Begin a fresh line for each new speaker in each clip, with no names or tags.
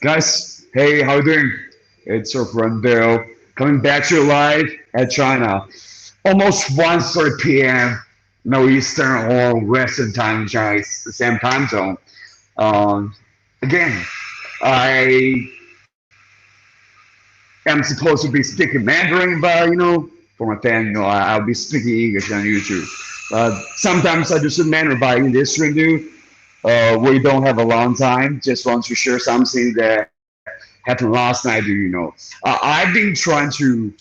Guys, hey, how you doing? It's your friend Bill coming back to you live at China. Almost 1:30 p.m. No Eastern or Western time in China. It's the same time zone. Um, Again, I am supposed to be speaking Mandarin, but for my fan, I'll be speaking English on YouTube. Sometimes I do some Mandarin, but in this review, we don't have a long time. Just want to share something that happened last night. I've been trying to.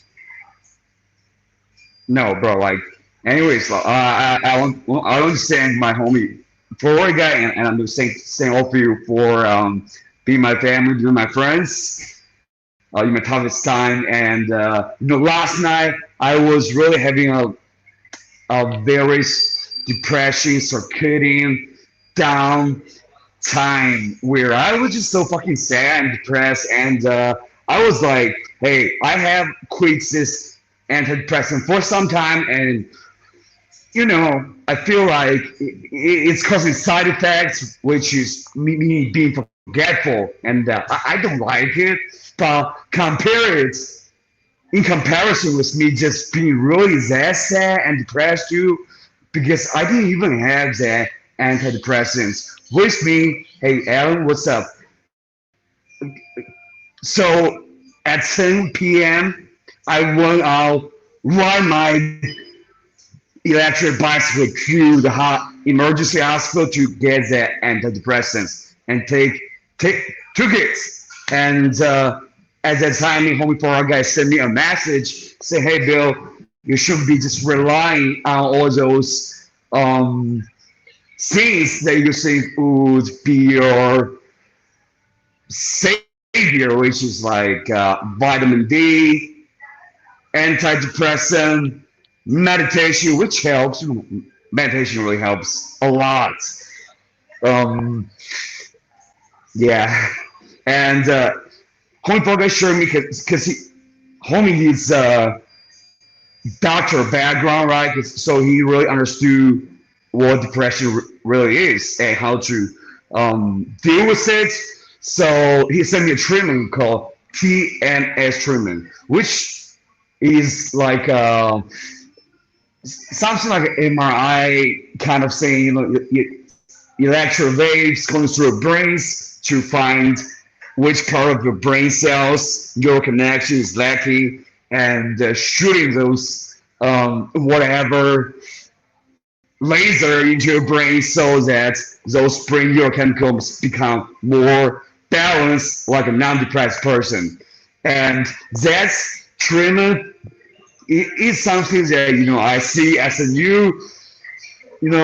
No, bro. Anyways, I want to thank my homie Florida guy, and I'm just thank all of you for being my family, being my friends in my toughest time. And last night I was really having a very depression, circadian down time where I was just so fucking sad and depressed, and I was like, hey, I have quit this antidepressant for some time, and I feel like it's causing side effects, which is me being forgetful, and I don't like it. But in comparison with me just being really that sad and depressed too, because I didn't even have that antidepressants with me. Hey, Alan, what's up? So at 10 p.m., I went out, ride my electric bicycle to the emergency hospital to get the antidepressants and took it. And at that time, the homie for our guy sent me a message, say, "Hey, Bill, you shouldn't be just relying on all those things that you think would be your savior, which is like vitamin D, antidepressant, meditation, which helps. Meditation really helps a lot. Yeah, and homie Fogg showed me because homie needs doctor background, right? So he really understood what depression really is and how to deal with it. So he sent me a treatment called TNS treatment, which is like something like an MRI kind of thing. Electro waves going through your brains to find which part of your brain cells your connection is lacking, and shooting those whatever laser into your brain so that those brain neurochemicals become more balanced, like a non-depressed person. And that's treatment is something that I see as a new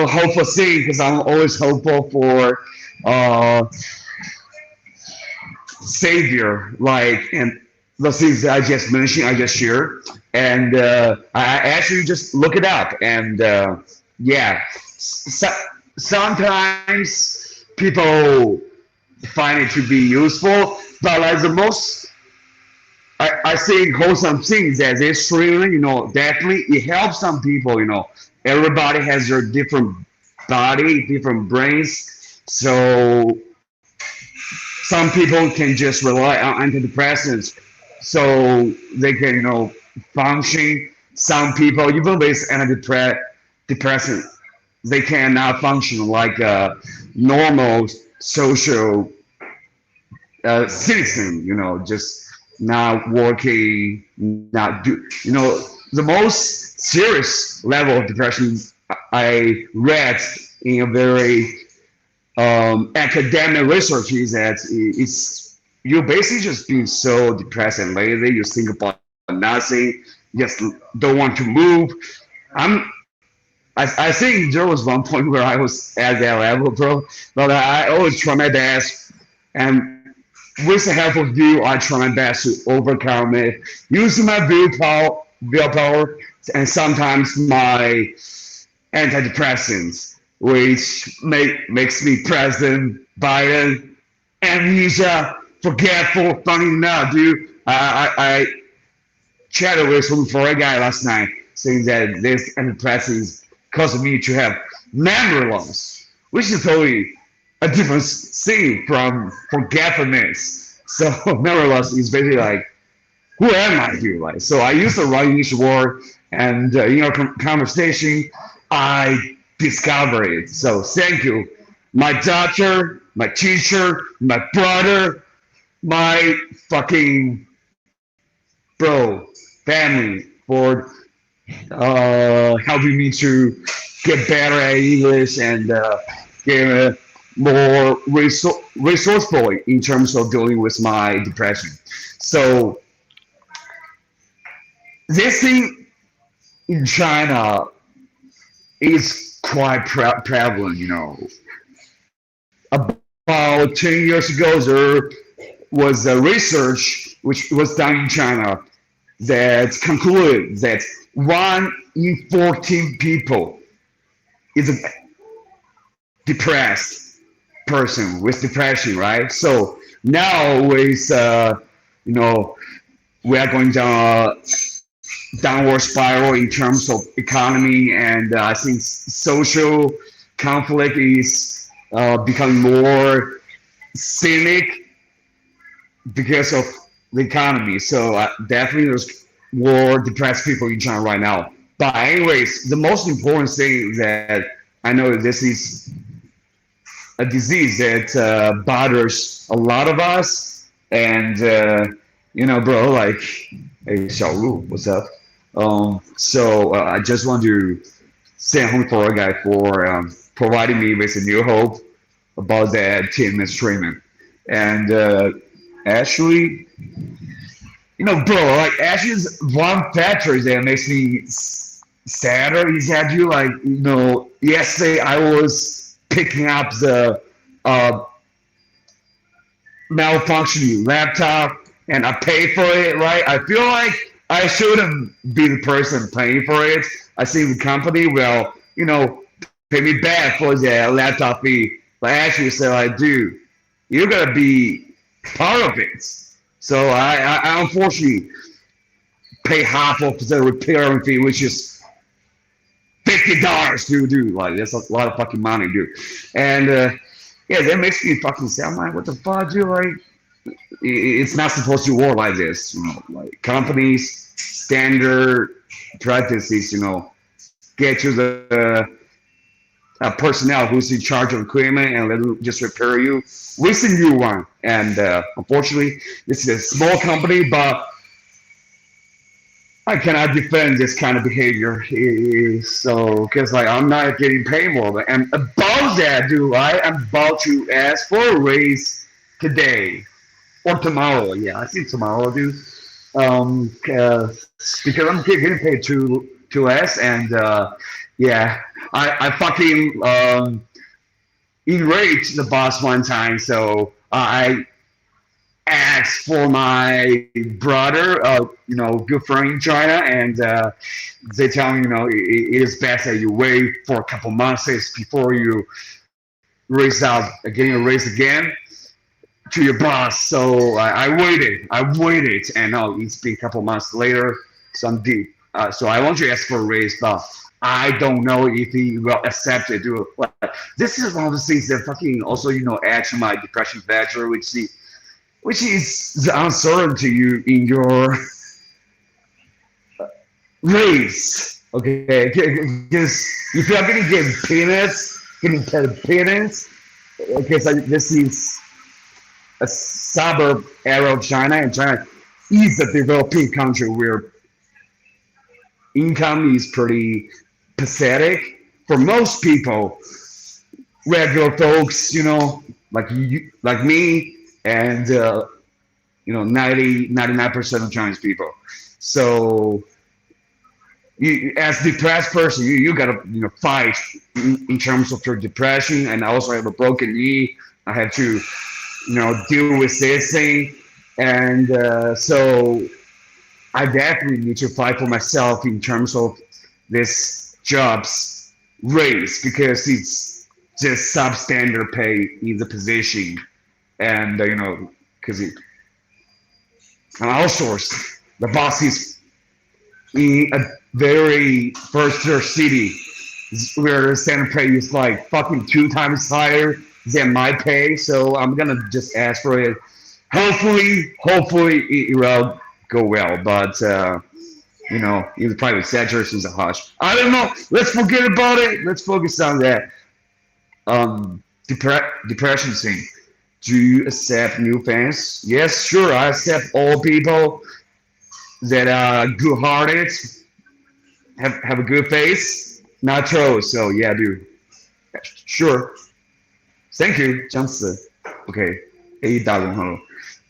hopeful thing, because I'm always hopeful for savior, and the things that I just mentioned, I just shared, and I actually just look it up, and sometimes people find it to be useful, but like the most I think wholesome things that this streaming, definitely it helps some people. Everybody has their different body, different brains, so some people can just rely on antidepressants so they can function. Some people, even with antidepressant, they cannot function like a normal social citizen. Just not working, not do. The most serious level of depression I read in a very academic research is that it's you basically just being so depressed and lazy. You think about nothing, just don't want to move. I think there was one point where I was at that level, bro. But I always try my best, and with the help of you, I try my best to overcome it using my willpower, and sometimes my antidepressants, which makes me President Biden, amnesia, forgetful. Funny enough, dude, I chatted with some foreign guy last night saying that this antidepressants caused me to have memory loss, which is totally a different thing from forgetfulness. So nevertheless, it's basically like, who am I here? Like, so I use the right English word, and conversation, I discover it. So thank you, my doctor, my teacher, my brother, my fucking bro, family for helping me to get better at English and get more resourceful in terms of dealing with my depression. So this thing in China is quite prevalent, About 10 years ago, there was a research which was done in China that concluded that 1 in 14 people is a depressed person with depression, right? So now with, we are going down downward spiral in terms of economy, and I think social conflict is becoming more cynic because of the economy. So definitely there's more depressed people in China right now. But anyways, the most important thing that I know that this is a disease that bothers a lot of us, and bro, like, hey, 小鹿, what's up? So I just want to thank Home for a guy for providing me with a new hope about that TMS treatment. And actually, bro, like, actually is one factor that makes me sadder is that yesterday I was picking up the malfunctioning laptop and I paid for it, right? I feel like I shouldn't be the person paying for it. I think the company will, pay me back for the laptop fee. But actually say, like, dude, you gotta be part of it. So I unfortunately pay half of the repairing fee, which is $50 to do. Like, that's a lot of fucking money, dude. And that makes me fucking sad. I'm like, what the fuck, dude? Like, it's not supposed to work like this, like companies standard practices, get you the personnel who's in charge of equipment and let them just repair you with a new one. And unfortunately, this is a small company, but I cannot defend this kind of behavior. So, because I'm not getting paid more. And about that, dude, I am about to ask for a raise today. Or tomorrow, yeah, I think tomorrow, dude. Because I'm getting paid too less, and I fucking enraged the boss one time, so I asked for my brother, good friend in China, and they tell me, it is best that you wait for a couple months before you getting a raise again to your boss. So I waited, and now it's been a couple months later, so I'm deep. So I want to ask for a raise, but I don't know if he will accept it. This is one of the things that fucking also, add to my depression factor, which is the uncertainty in your raise. Okay, because if you are going to get peanuts, because this is a suburb area of China, and China is a developing country where income is pretty pathetic for most people, regular folks, like you, like me, and 99% of Chinese people. So as a depressed person, you gotta fight in terms of your depression, and I also have a broken knee. I had to deal with this thing, and so I definitely need to fight for myself in terms of this job's raise, because it's just substandard pay in the position, and because I'm outsourced. The boss is in a very first-tier city where the standard pay is like fucking 2 times higher than my pay, so I'm gonna just ask for it hopefully it will go well. But in private sectors is a hush. I don't know. Let's forget about it. Let's focus on that depression thing. Do you accept new fans? Yes, sure. I accept all people that are good-hearted, have a good face, not trolls. So yeah, dude. Sure. Thank you, 姜子. Okay, 大人好了.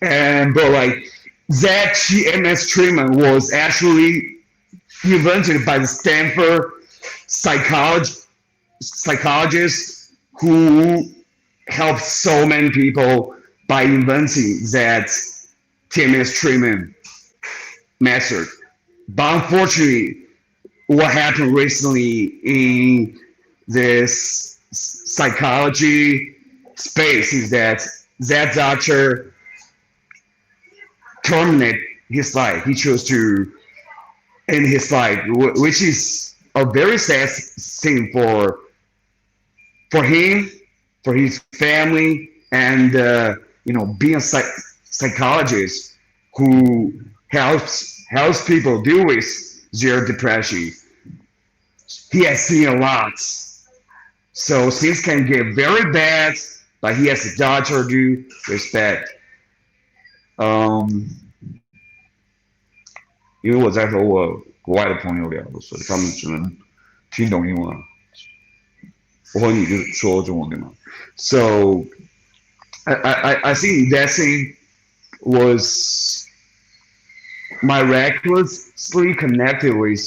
And but like that TMS treatment was actually invented by the Stanford psychologist who helped so many people by inventing that TMS treatment method. But unfortunately, what happened recently in this psychology space is that doctor terminate his life. He chose to end his life, which is a very sad thing for him, for his family, and being a psychologist who helps people deal with their depression. He has seen a lot, so things can get very bad, but he has a doctor to respect. 因为我在和我国外的朋友聊，所以他们只能听懂英文。我和你就说中文对吗？ So I think that thing was miraculously connected with,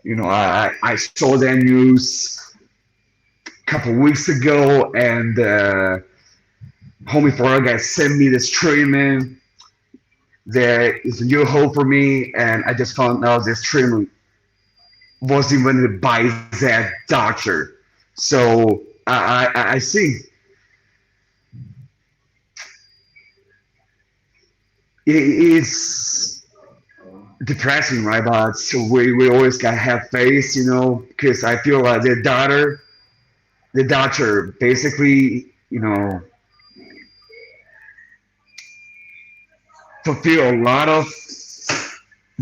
I saw that news a couple weeks ago, and homie Farah guy sent me this treatment. There is a new hope for me, and I just found out this treatment was invented by that doctor. So I think it's depressing, right? But we always gotta have faith, because I feel like the doctor basically, fulfill a lot of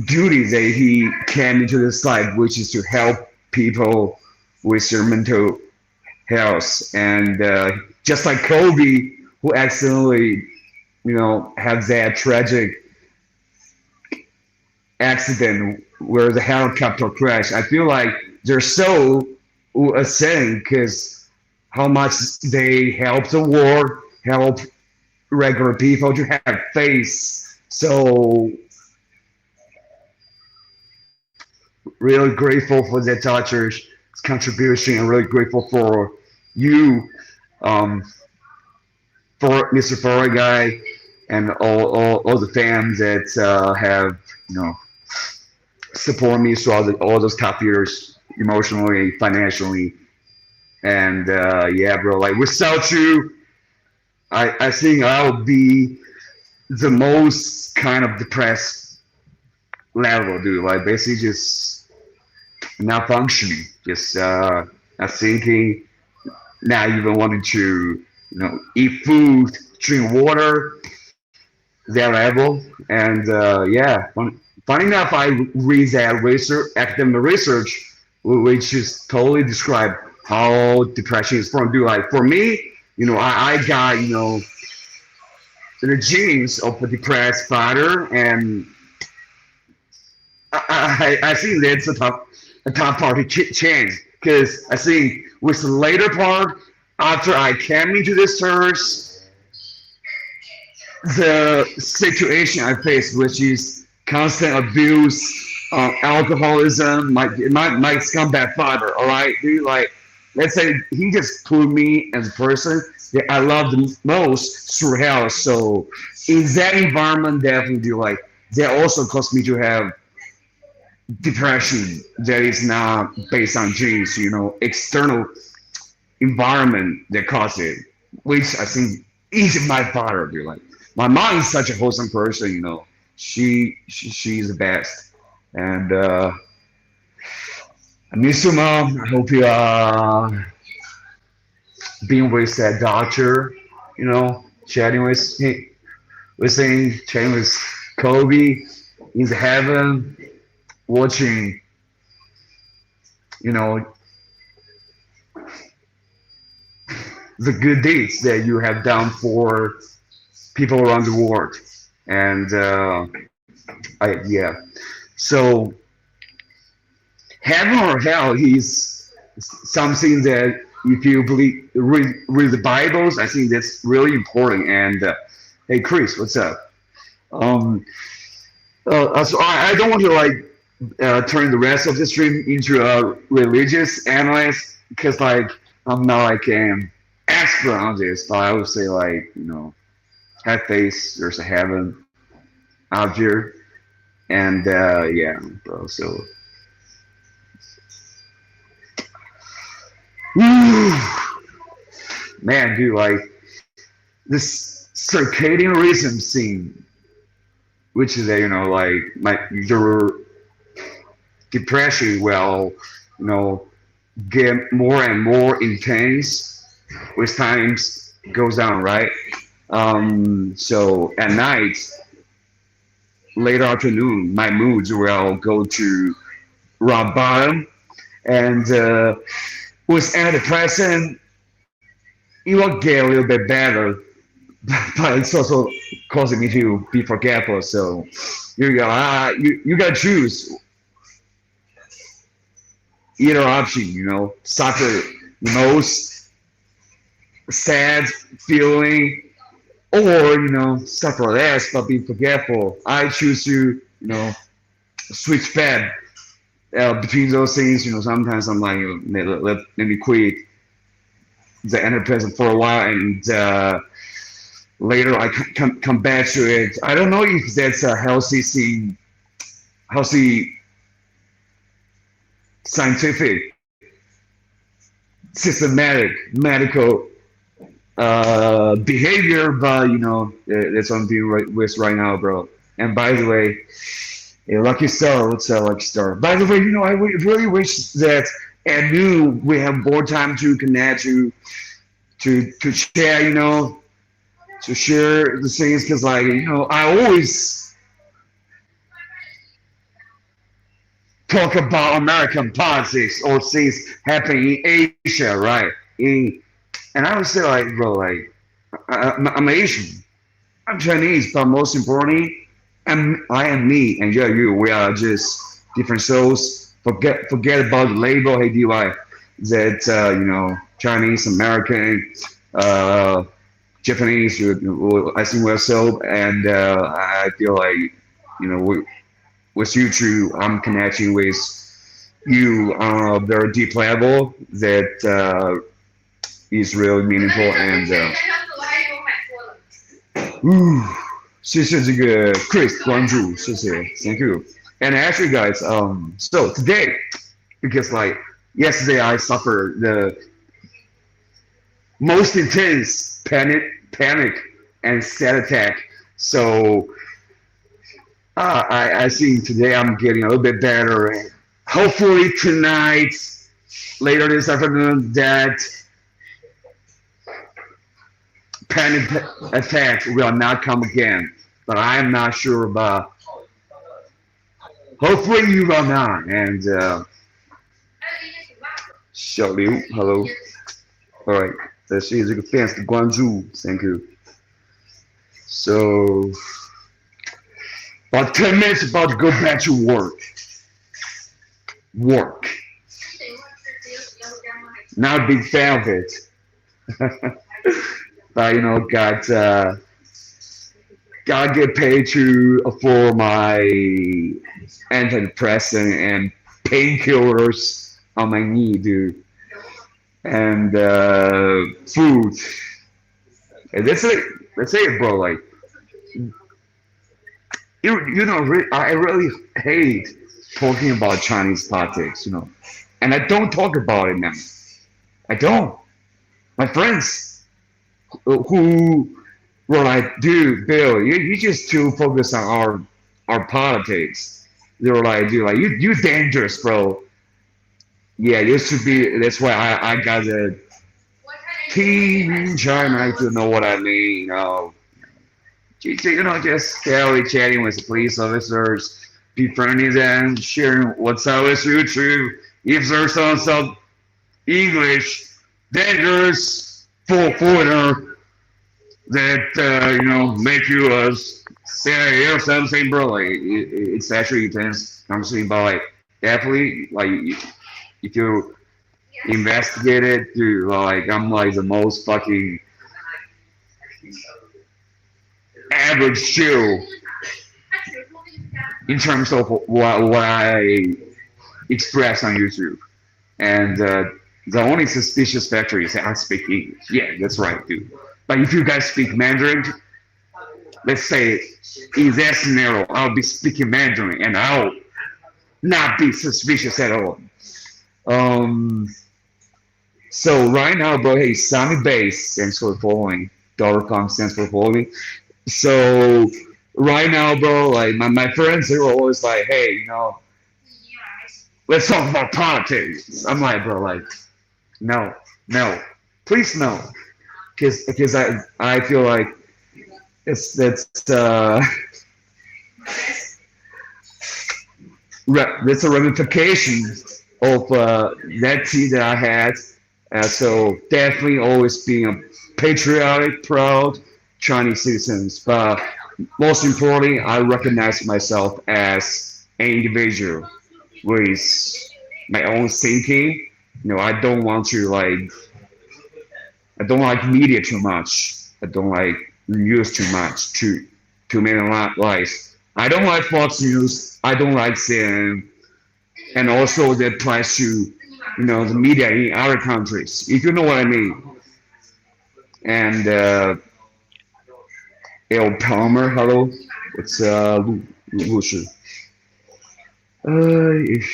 duties that he came into this life, which is to help people with their mental health. And just like Kobe, who accidentally, had that tragic accident where the helicopter crashed, I feel like they're so ascending because how much they help the world, help regular people to have faith. So really grateful for that doctor's contribution, and really grateful for you, for Mr. Farah guy, and all the fans that have support me throughout all those tough years, emotionally, financially, and yeah, bro. Like without you, I think I'll be the most kind of depressed level, dude. Like basically just not functioning, just not thinking, not even wanting to, eat food, drink water, that level. And yeah, funny enough, I read that academic research, which is totally describe how depression is from. Dude, like for me, I got, the genes of a depressed father, and I think that's a top part to change, because I think with the later part, after I came into this church, the situation I faced, which is constant abuse, alcoholism, my scumbag father, all right, dude, like, let's say he just put me as a person that I love the most through hell. So in that environment, definitely, like, that also caused me to have depression that is not based on genes, external environment that caused it, which I think is my father, dude. Like, my mom is such a wholesome person, she's the best. And I miss you, Mom. I hope you are being with that doctor, chatting with him. we're saying train with Kobe in heaven, watching, you know, the good deeds that you have done for people around the world. And yeah, so heaven or hell is something that if you read the Bibles, I think that's really important. And hey, Chris, what's up? So I don't want to like turn the rest of the stream into a religious analyst because like I'm not like an expert on this, but I would say like have faith. There's a heaven out there, and yeah, bro. So. Man, dude, like this circadian rhythm scene, which is like your depression will, get more and more intense with times goes down, right? So at night, late afternoon, my moods will go to rock bottom, and with antidepressant, it will get a little bit better, but it's also causing me to be forgetful. So you gotta choose either option. Suffer most sad feeling, or suffer less but be forgetful. I choose to switch back between those things. Sometimes I'm like, let me quit the antidepressant for a while, and later I come back to it. I don't know if that's a healthy thing, healthy scientific, systematic, medical behavior, but that's what I'm dealing with right now, bro. And by the way, a lucky star. What's a lucky star? By the way, I really wish that at noon we have more time to connect, to share, to share the things, because like I always talk about American politics or things happening in Asia, right? And I would say like, bro, like I'm Asian, I'm Chinese, but most importantly, I am me, and you're you. We are just different souls. Forget about the label. Hey, DY, that Chinese, American, Japanese. I think we're so, and I feel like with you two, I'm connecting with you on a very deep level that is really meaningful. And 谢谢这个 Chris 关注，谢谢 ，Thank you. And actually, guys, so today, because like yesterday I suffered the most intense panic and sad attack. So I think today I'm getting a little bit better. And hopefully tonight, later this afternoon, that panic attack will not come again. But I am not sure about. Hopefully you will not. And 小刘 ，Hello. All right. 这是这个 fans 的关注 ，Thank you. So, about 10 minutes about to go back to work. Not a big fan of it. But gotta get paid to afford my antidepressant and painkillers on my knee, dude. And food. And that's it, bro. Like, I really hate talking about Chinese politics, and I don't talk about it now. I don't. My friends who were like, dude, Bill, you just too focused on our politics. They were like, dude, like you dangerous, bro. Yeah, used to be. That's why I got the team in China. I don't know what I mean. just casually chatting with the police officers, befriending them, sharing what's up with you too. If there's some English dangerous foreigner that make you say or something, bro. Like it's actually intense conversation, but like definitely like if you investigate it, dude, like I'm like the most fucking average Jew in terms of what I express on YouTube. And the only suspicious factor is that I speak English. Yeah, that's right, dude. But if you guys speak Mandarin, let's say in that scenario, I'll be speaking Mandarin and I'll not be suspicious at all. So right now, bro, hey, Sunny Base, thanks for following. $.com stands for following. So right now, bro, like my friends, they were always like, hey, let's talk about politics. I'm like, bro, like, no, please no, because I feel like that's a ramification of that tea that I had. So definitely always being a patriotic, proud Chinese citizens, but most importantly, I recognize myself as an individual with my own thinking. I don't want to I don't like media too much. I don't like news too much, too many lies. I don't like Fox News. I don't like CNN, and also that applies to the media in other countries, if you know what I mean. And El Palmer, hello, it's Lu Shi. It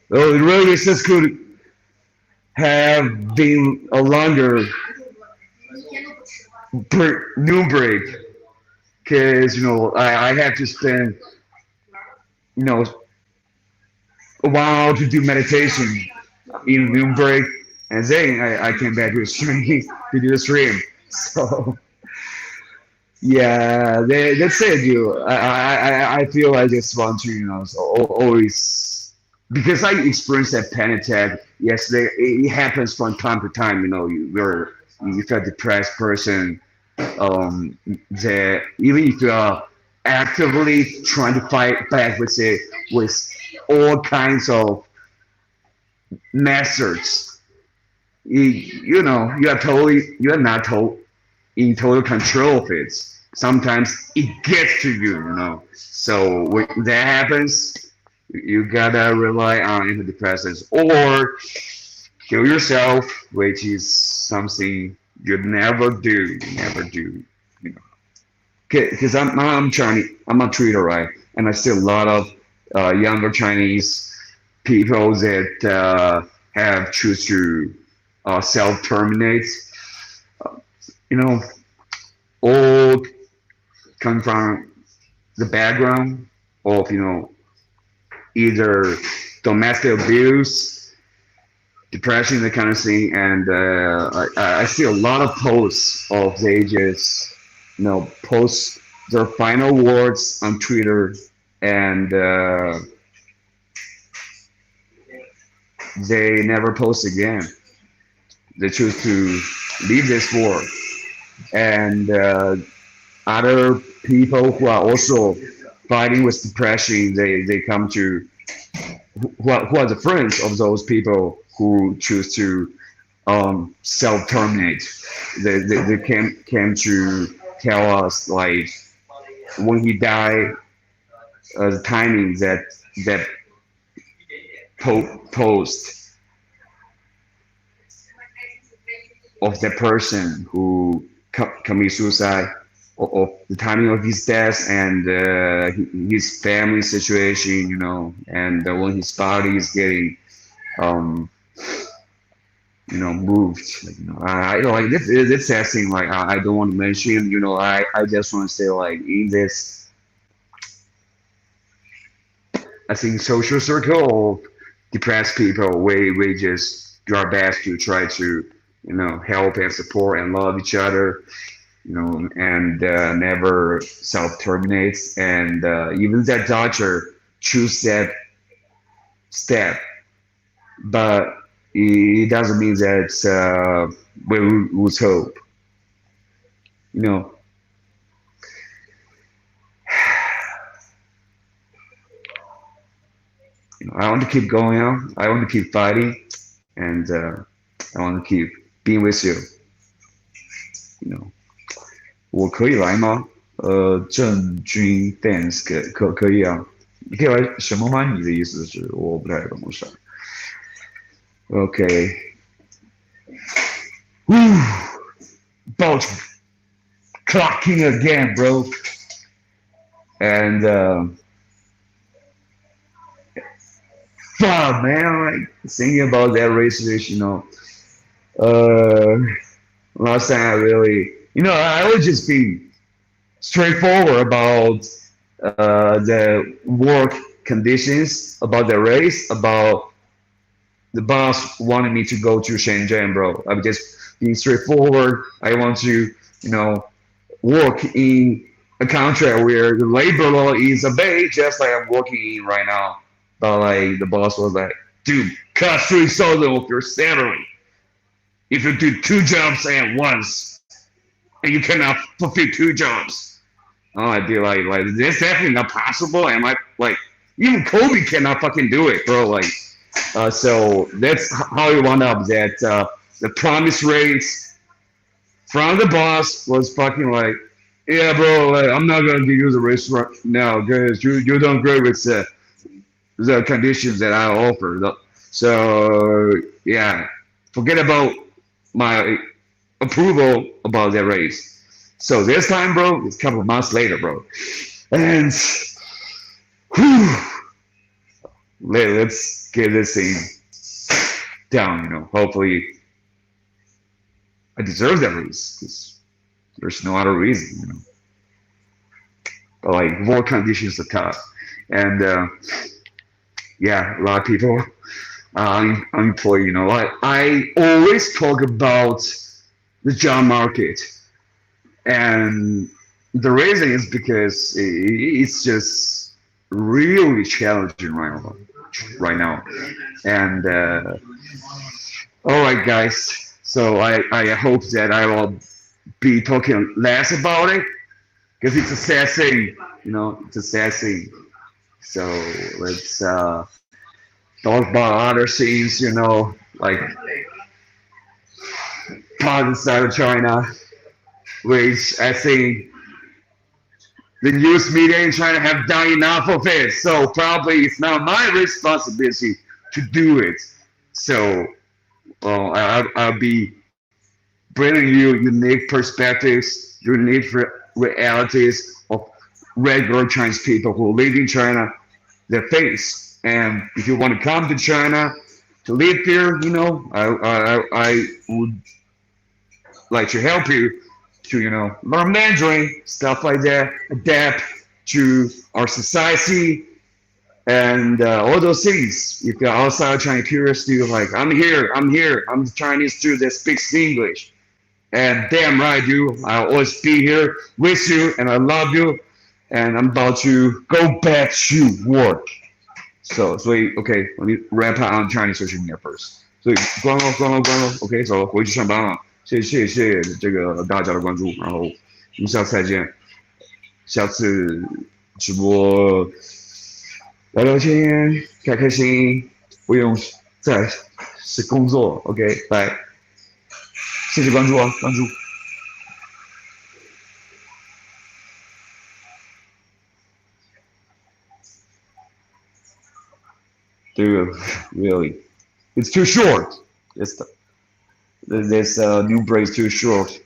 really just could have been a longer noon break, because I had to spend a while to do meditation in noon break, and then I came back to the stream to do the stream. So yeah, that's it, dude. I feel I just want to always, because I experienced that panic attack yesterday. It happens from time to time. You're a depressed person. That even if you are actively trying to fight back with it with all kinds of methods, you are not in total control of it. Sometimes it gets to you. So when that happens, you gotta rely on antidepressants or kill yourself, which is something you never do. Because I'm Chinese, I'm a Twitter, right? And I see a lot of younger Chinese people that have choose to self-terminate. All come from the background of either domestic abuse, depression, that kind of thing. And I see a lot of posts of they just post their final words on Twitter, and they never post again. They choose to leave this world. And other people who are also fighting with depression, they come to who are the friends of those people who choose to self-terminate. They came to tell us, like, when he died, the timing that post of the person who commit suicide, of the timing of his death, and his family situation, and when his body is getting moved. This sad thing, like, I don't want to mention, I just want to say, like, in this, I think, social circle of depressed people, we just do our best to try to help and support and love each other. and never self-terminates. And even that doctor choose that step, but it doesn't mean that we lose hope. I want to keep going on. I want to keep fighting, and I want to keep being with you.
我可以来吗？郑军 dance 可以啊，你可以来什么吗？你的意思是我不太懂我啥。
Okay. Whew. About clocking again, bro. And fuck, man, like thinking about that research, last time I really, I would just be straightforward about the work conditions, about the race, about the boss wanted me to go to Shenzhen, bro. I'm just being straightforward. I want to, work in a country where the labor law is obeyed, just like I'm working in right now. But like the boss was like, dude, cut 3,000 of your salary if you do 2 jobs at once, and you cannot fulfill 2 jobs. Oh, I'd be like, this definitely not possible. And like, even Kobe cannot fucking do it, bro. Like, so that's how we wound up. That the promise rates from the boss was fucking like, yeah, bro, like, I'm not gonna give you the raise right now because you don't agree with the conditions that I offer. So yeah, forget about my approval about that raise. So this time, bro, it's a couple of months later, bro, and whew, let's get this thing down. Hopefully, I deserve that raise because there's no other reason. But like work conditions are tough, and yeah, a lot of people unemployed. I always talk about the job market, and the reason is because it's just really challenging right now. And all right, guys. So I hope that I will be talking less about it because it's a sad thing. It's a sad thing. So let's talk about other things. Like part inside of China, which I think the news media in China have done enough of it. So probably it's not my responsibility to do it. So I'll be bringing you unique perspectives, unique realities of regular Chinese people who live in China, their face. And if you want to come to China to live here, I would like to help you to, learn Mandarin, stuff like that, adapt to our society, and all those things. If you're outside China curious, you're like, I'm here, I'm the Chinese dude that speaks English. And damn right, dude, I'll always be here with you, and I love you, and I'm about to go back to work. So, okay, let me wrap up on Chinese social media first. 所以关了，OK， 走，回去上班了。谢谢这个大家的关注，然后我们下次再见。下次直播聊聊天，开心，不用再是工作。OK， 拜。谢谢关注啊，关注。Dude, really, it's too short. This new break is too short.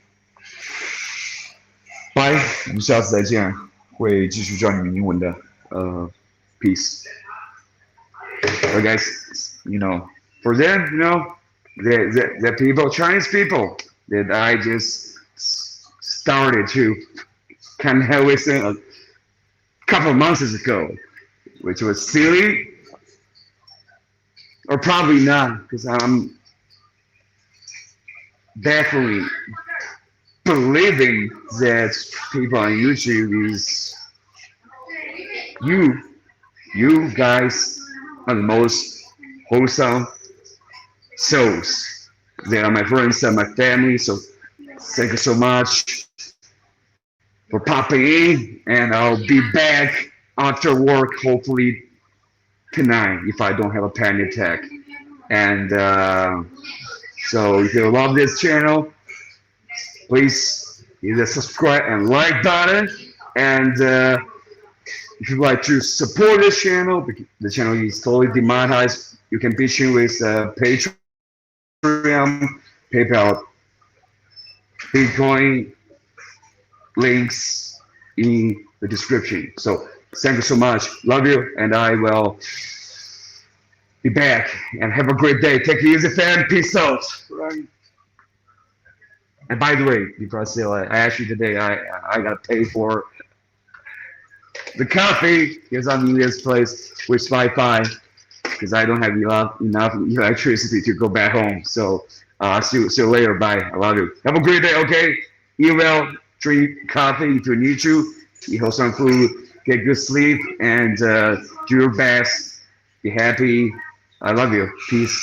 Bye， 我们下次再见，会继续教你们英文的。Peace. But guys, for them, the people, Chinese people that I just started to connect with a couple of months ago, which was silly, or probably not, because I'm definitely believing that people on YouTube is you guys are the most wholesome souls. They are my friends and my family. So thank you so much for popping in, and I'll be back after work hopefully tonight if I don't have a panic attack. And so if you love this channel, please hit the subscribe and like button. And if you'd like to support this channel, the channel is totally demonetized. You can pitch in with Patreon, PayPal, Bitcoin, links in the description. So thank you so much. Love you, and I will be back. And have a great day. Take it easy, fam. Peace out. And by the way, before I say I actually today I got to pay for the coffee because I'm in this place with Wi-Fi because I don't have enough electricity to go back home. So see you later. Bye. I love you. Have a great day. Okay. Eat well. Drink coffee if you need to. Eat wholesome food. Get good sleep and do your best. Be happy. I love you. Peace.